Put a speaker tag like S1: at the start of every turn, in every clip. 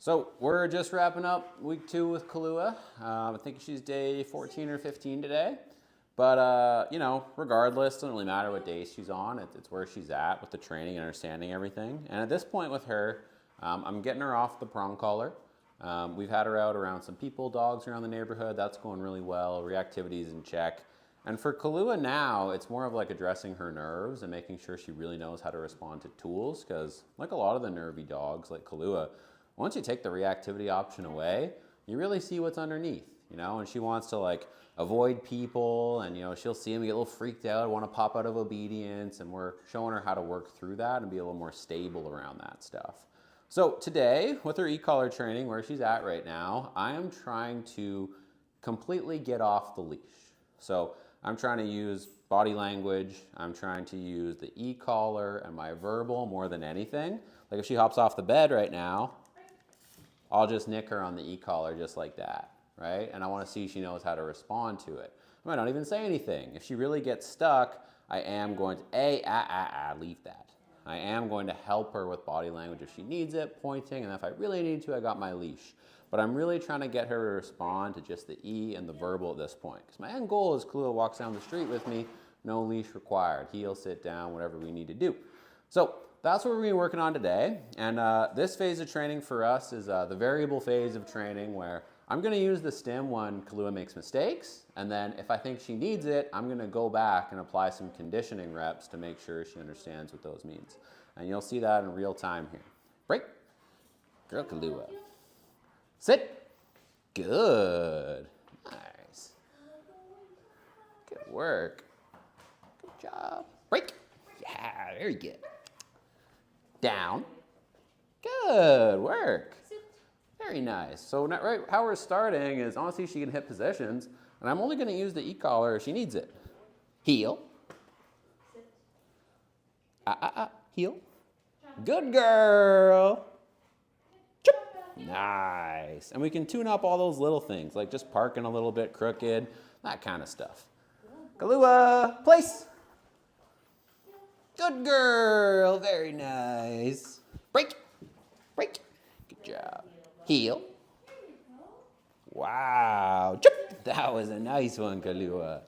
S1: So we're just wrapping up week 2 with Kahlua. I think she's day 14 or 15 today. But, you know, regardless, it doesn't really matter what day she's on. It's where she's at with the training and understanding everything. And at this point with her, I'm getting her off the prong collar. We've had her out around some people, dogs around the neighborhood. That's going really well. Reactivity is in check. And for Kahlua now, it's more of like addressing her nerves and making sure she really knows how to respond to tools. Because like a lot of the nervy dogs, like Kahlua, once you take the reactivity option away, you really see what's underneath, you know, and she wants to like avoid people and, you know, she'll see them get a little freaked out, want to pop out of obedience, and we're showing her how to work through that and be a little more stable around that stuff. So today, with her e-collar training, where she's at right now, I am trying to completely get off the leash. So I'm trying to use body language, I'm trying to use the e-collar and my verbal more than anything. Like if she hops off the bed right now, I'll just nick her on the e-collar just like that, right? And I want to see if she knows how to respond to it. I might not even say anything. If she really gets stuck, I am going to, leave that. I am going to help her with body language if she needs it, pointing, and if I really need to, I got my leash. But I'm really trying to get her to respond to just the E and the verbal at this point. Because my end goal is Kahlua walks down the street with me, no leash required. Heel, sit down, whatever we need to do. So that's what we're going to be working on today. And this phase of training for us is the variable phase of training where I'm going to use the stim when Kahlua makes mistakes. And then if I think she needs it, I'm going to go back and apply some conditioning reps to make sure she understands what those means. And you'll see that in real time here. Break. Girl Kahlua. Sit. Good. Nice. Good work. Good job. Break. Yeah, very good. Down. Good work. Very nice. So right, how we're starting is honestly she can hit positions, and I'm only going to use the e-collar if she needs it. Heel. Heel. Good girl. Nice. And we can tune up all those little things, like just parking a little bit crooked, that kind of stuff. Kahlua, place. Good girl. Very nice. Break. Break. Good job. Heel. Wow. That was a nice one, Kahlua.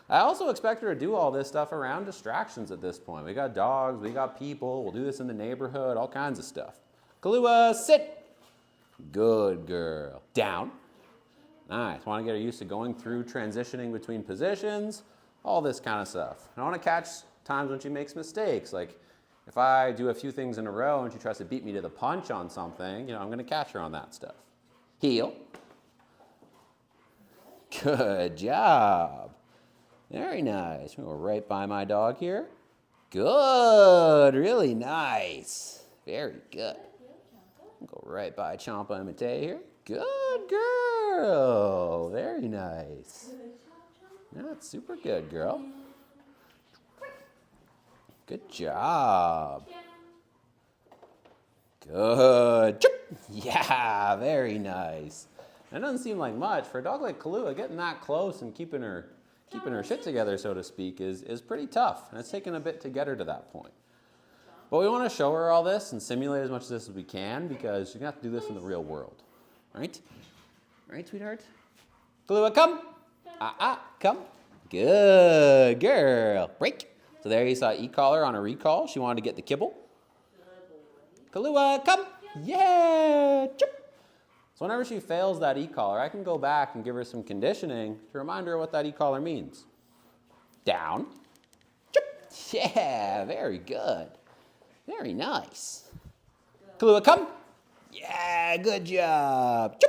S1: I also expect her to do all this stuff around distractions at this point. We got dogs, we got people, we'll do this in the neighborhood, all kinds of stuff. Kahlua, sit. Good girl. Down. Nice. Want to get her used to going through, transitioning between positions, all this kind of stuff. I want to catch times when she makes mistakes. Like if I do a few things in a row and she tries to beat me to the punch on something, you know, I'm going to catch her on that stuff. Heel. Good job. Very nice. We'll go right by my dog here. Good. Really nice. Very good. Go right by Champa and Mate here. Good girl. Very nice. That's super good, girl. Good job. Good. Yeah, very nice. That doesn't seem like much. For a dog like Kahlua, getting that close and keeping her shit together, so to speak, is pretty tough. And it's taken a bit to get her to that point. But we want to show her all this and simulate as much of this as we can because she's going to have to do this in the real world. Right? Right, sweetheart? Kahlua, come. Come. Good girl. Break. So there you saw e-collar on a recall. She wanted to get the kibble. Kahlua, come. Yeah. So whenever she fails that e-collar, I can go back and give her some conditioning to remind her what that e-collar means. Down. Yeah, very good. Very nice. Kahlua, come. Yeah, good job.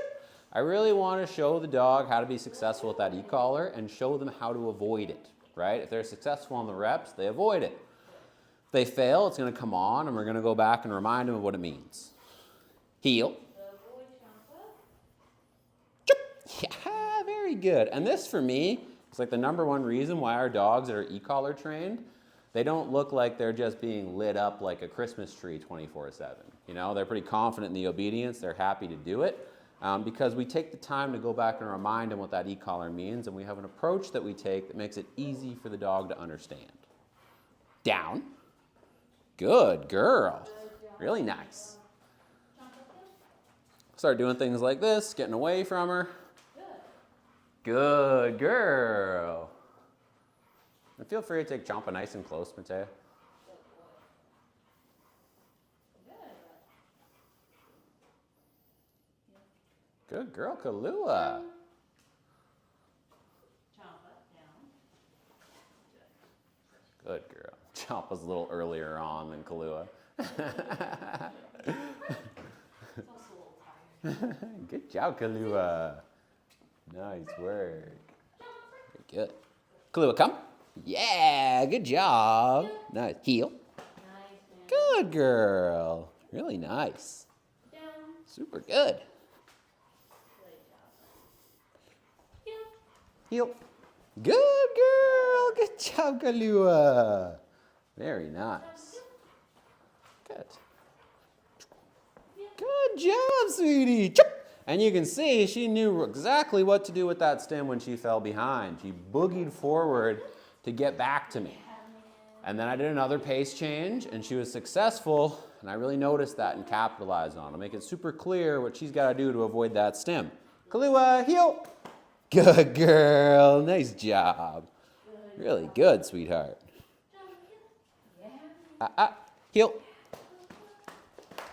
S1: I really want to show the dog how to be successful with that e-collar and show them how to avoid it, right? If they're successful on the reps, they avoid it. If they fail, it's going to come on, and we're going to go back and remind them of what it means. Heel. Yeah, very good. And this, for me, is like the #1 reason why our dogs that are e-collar trained, they don't look like they're just being lit up like a Christmas tree 24/7. You know, they're pretty confident in the obedience. They're happy to do it because we take the time to go back and remind them what that e-collar means, and we have an approach that we take that makes it easy for the dog to understand. Down. Good girl. Really nice. start doing things like this, getting away from her. Good girl. And feel free to take Champa nice and close, Mateo. Good girl, Kahlua. Good girl. Champa's a little earlier on than Kahlua. Good job, Kahlua. Nice work. Very good. Kahlua, come. Yeah, good job. Nice. Heel. Good girl. Really nice. Super good. Heel. Good girl. Good job, Kahlua. Very nice. Good. Good job, sweetie. And you can see she knew exactly what to do with that stem when she fell behind. She boogied forward to get back to me. And then I did another pace change, and she was successful, and I really noticed that and capitalized on it. Make it super clear what she's got to do to avoid that stem. Kahlua, heel. Good girl. Nice job. Really good, sweetheart. Heel.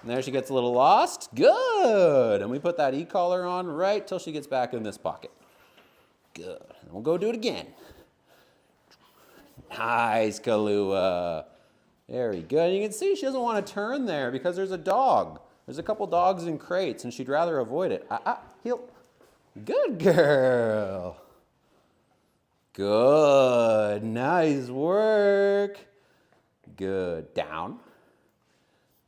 S1: And there she gets a little lost. Good. And we put that e-collar on right till she gets back in this pocket. Good. And we'll go do it again. Nice, Kahlua. Very good. And you can see she doesn't want to turn there because there's a dog. There's a couple dogs in crates, and she'd rather avoid it. Heel. Good girl. Good. Nice work. Good. Down.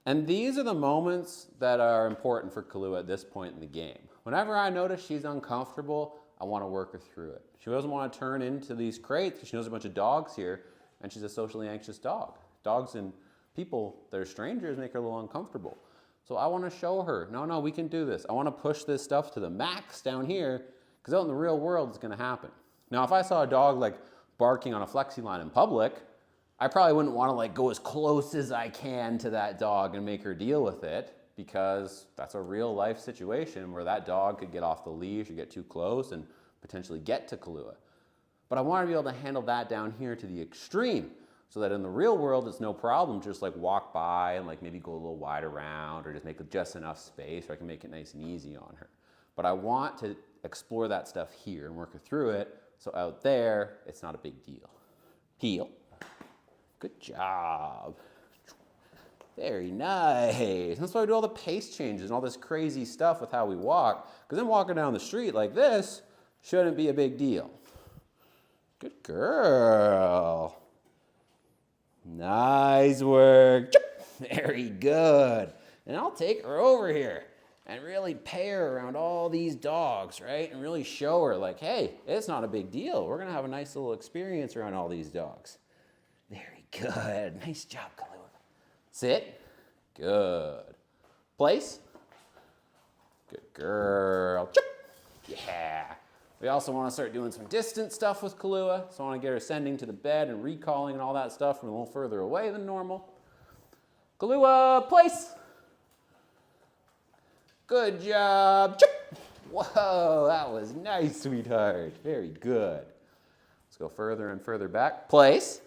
S1: And these are the moments that are important for Kahlua at this point in the game. Whenever I notice she's uncomfortable, I want to work her through it. She doesn't want to turn into these crates because she knows a bunch of dogs here, and she's a socially anxious dog. Dogs and people that are strangers make her a little uncomfortable. So I want to show her, no, we can do this. I want to push this stuff to the max down here because out in the real world it's going to happen. Now, if I saw a dog like barking on a flexi line in public, I probably wouldn't want to like go as close as I can to that dog and make her deal with it because that's a real life situation where that dog could get off the leash or get too close and potentially get to Kahlua. But I want to be able to handle that down here to the extreme so that in the real world it's no problem to just like walk by and like maybe go a little wide around or just make just enough space so I can make it nice and easy on her. But I want to explore that stuff here and work her through it so out there it's not a big deal. Heel. Good job. Very nice. That's why we do all the pace changes and all this crazy stuff with how we walk. Because then walking down the street like this shouldn't be a big deal. Good girl. Nice work. Very good. And I'll take her over here and really pay her around all these dogs, right? And really show her like, hey, it's not a big deal. We're going to have a nice little experience around all these dogs. Very good. Nice job, Kahlua. Sit. Good. Place. Good girl. Yeah. We also want to start doing some distance stuff with Kahlua. So I want to get her sending to the bed and recalling and all that stuff from a little further away than normal. Kahlua, place. Good job. Whoa, that was nice, sweetheart. Very good. Let's go further and further back. Place.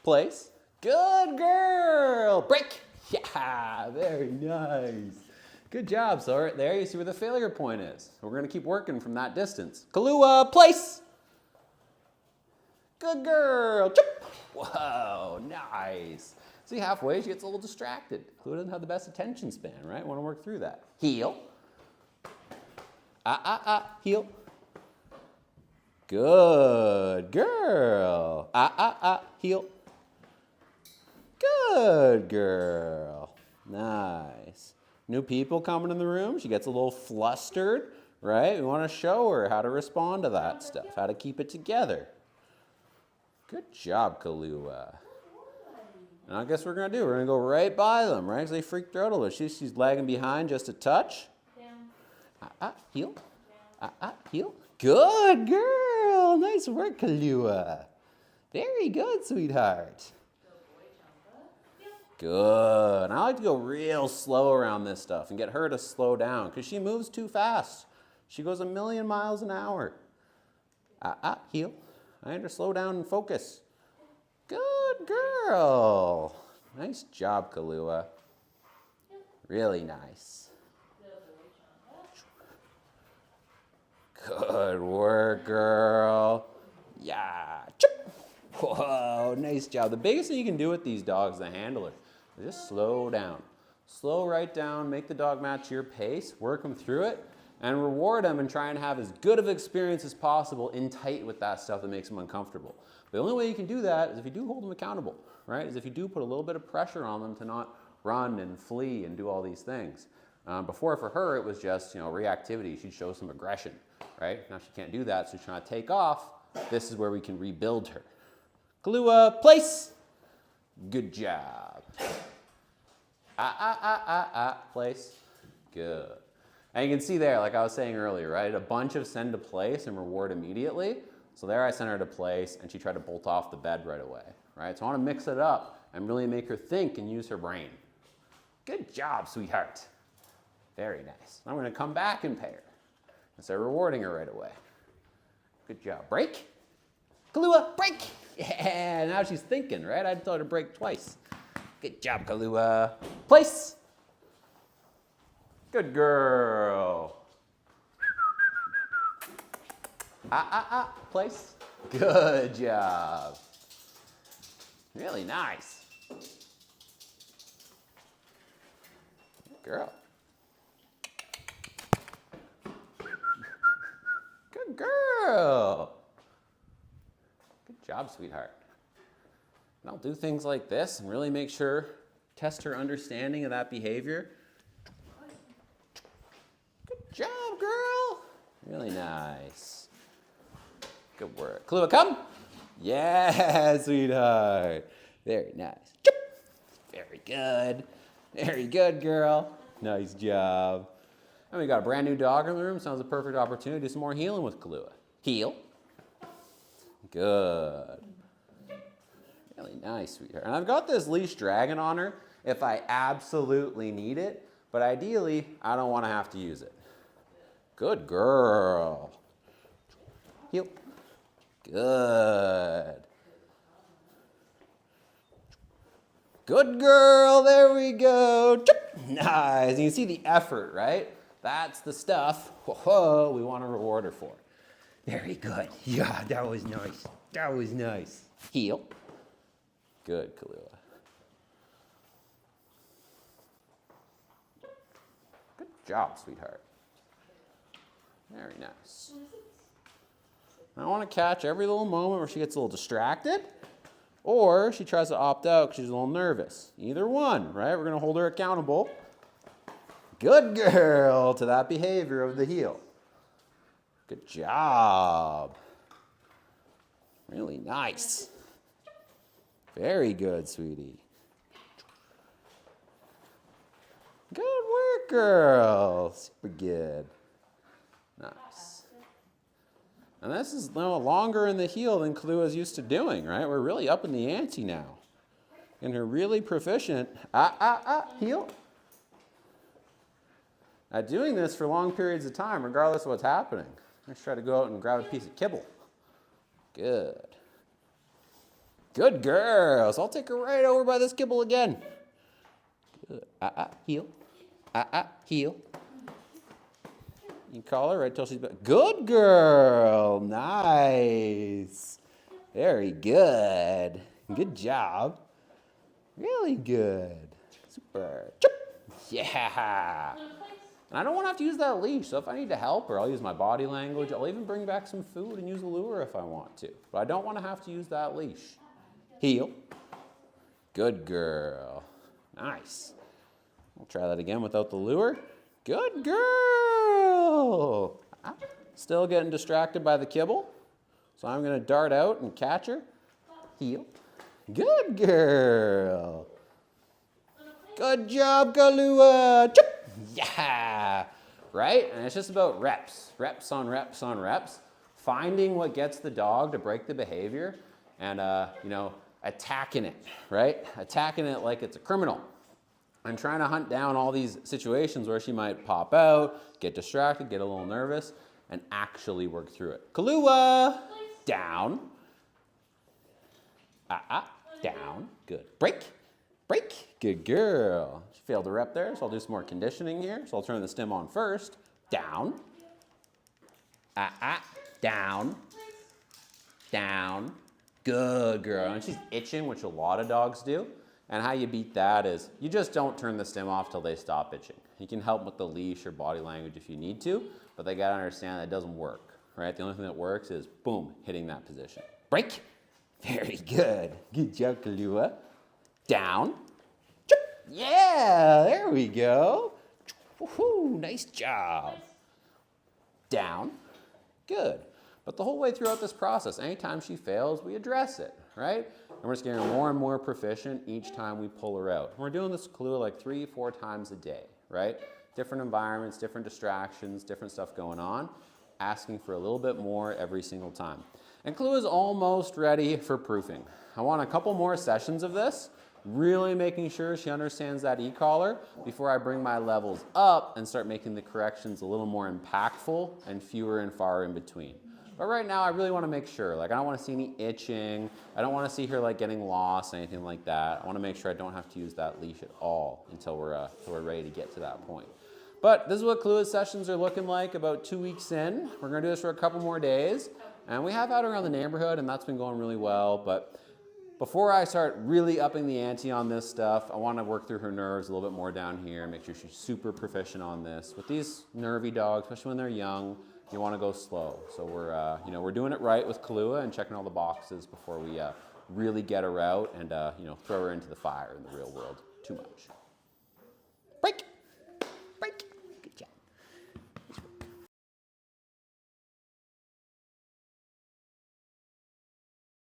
S1: Place. Good girl. Break. Yeah, very nice. Good job. So right there, you see where the failure point is. So we're going to keep working from that distance. Kahlua, place. Good girl. Whoa, nice. See, halfway she gets a little distracted. Kahlua doesn't have the best attention span, right? Want to work through that. Heel. Heel. Good girl. Heel. Good girl. Nice. New people coming in the room. She gets a little flustered, right? We want to show her how to respond to that stuff, how to keep it together. Good job, Kahlua. And I guess we're going to do, we're going to go right by them, right? Because they freaked her out a little. She's lagging behind just a touch. Heel. Heel. Good girl. Nice work, Kahlua. Very good, sweetheart. Good. And I like to go real slow around this stuff and get her to slow down because she moves too fast. She goes 1,000,000 miles an hour. Heel. I need her to slow down and focus. Good girl. Nice job, Kahlua. Really nice. Good work, girl. Yeah. Whoa, nice job. The biggest thing you can do with these dogs, the handler, is just slow down. Slow right down, make the dog match your pace, work them through it, and reward them and try and have as good of an experience as possible in tight with that stuff that makes them uncomfortable. The only way you can do that is if you do hold them accountable, right? Is if you do put a little bit of pressure on them to not run and flee and do all these things. Before, for her, it was just, reactivity. She'd show some aggression, right? Now she can't do that, so she's trying to take off. This is where we can rebuild her. Kahlua, place. Good job. Place. Good. And you can see there, like I was saying earlier, right? A bunch of send to place and reward immediately. So there I sent her to place, and she tried to bolt off the bed right away, right? So I want to mix it up and really make her think and use her brain. Good job, sweetheart. Very nice. I'm going to come back and pay her and start rewarding her right away. Good job. Break. Kahlua, break. Yeah, now she's thinking, right? I told her to break twice. Good job, Kahlua. Place. Good girl. Place. Good job. Really nice. Good girl. Good girl. Good job, sweetheart. And I'll do things like this and really make sure, test her understanding of that behavior. Good job, girl. Really nice. Good work. Kahlua, come. Yeah, sweetheart. Very nice. Very good. Very good, girl. Nice job. And we got a brand new dog in the room. Sounds a perfect opportunity to do some more healing with Kahlua. Heel. Good. Really nice, sweetheart. And I've got this leash dragon on her if I absolutely need it, but ideally, I don't want to have to use it. Good girl. Heel. Good. Good girl. There we go. Nice. And you see the effort, right? That's the stuff whoa, we want to reward her for. Very good. Yeah, that was nice. That was nice. Heel. Good, Kahlua. Good job, sweetheart. Very nice. I want to catch every little moment where she gets a little distracted or she tries to opt out because she's a little nervous. Either one, right? We're going to hold her accountable. Good girl to that behavior of the heel. Good job. Really nice. Very good, sweetie. Good work, girl. Super good. Nice. And this is no longer in the heel than Kahlua's used to doing, right? We're really up in the ante now. And her really proficient, heel. At doing this for long periods of time, regardless of what's happening. Let's try to go out and grab a piece of kibble. Good. Good girl. So I'll take her right over by this kibble again. Good. Heel. Heel. You call her right till she's back. Good girl. Nice. Very good. Good job. Really good. Super. Yeah. And I don't want to have to use that leash, so if I need to help her, I'll use my body language. I'll even bring back some food and use a lure if I want to. But I don't want to have to use that leash. Heel. Good girl. Nice. I'll try that again without the lure. Good girl. Still getting distracted by the kibble. So I'm going to dart out and catch her. Heel. Good girl. Good job, Kahlua. Yeah. Right? And it's just about reps. Reps on reps on reps. Finding what gets the dog to break the behavior. And, attacking it, right? Attacking it like it's a criminal. And trying to hunt down all these situations where she might pop out, get distracted, get a little nervous, and actually work through it. Kahlua, down. Down, good. Break, good girl. She failed a rep there, so I'll do some more conditioning here. So I'll turn the stim on first. Down, down, down. Good girl. And she's itching, which a lot of dogs do. And how you beat that is you just don't turn the stim off till they stop itching. You can help with the leash or body language if you need to, but they gotta understand that it doesn't work, right? The only thing that works is, boom, hitting that position. Break. Very good. Good job, Kahlua. Down. Yeah, there we go. Woohoo, nice job. Down. Good. But the whole way throughout this process, anytime she fails, we address it, right? And we're just getting more and more proficient each time we pull her out. And we're doing this Kahlua like 3-4 times a day, right? Different environments, different distractions, different stuff going on, asking for a little bit more every single time. And Kahlua is almost ready for proofing. I want a couple more sessions of this, really making sure she understands that e-collar before I bring my levels up and start making the corrections a little more impactful and fewer and far in between. But right now, I really want to make sure, like I don't want to see any itching. I don't want to see her like getting lost, anything like that. I want to make sure I don't have to use that leash at all until we're ready to get to that point. But this is what Kahlua's sessions are looking like about 2 weeks in. We're going to do this for a couple more days. And we have had her around the neighborhood, and that's been going really well. But before I start really upping the ante on this stuff, I want to work through her nerves a little bit more down here, make sure she's super proficient on this. With these nervy dogs, especially when they're young, you want to go slow. So we're doing it right with Kahlua and checking all the boxes before we really get her out and throw her into the fire in the real world too much. Break.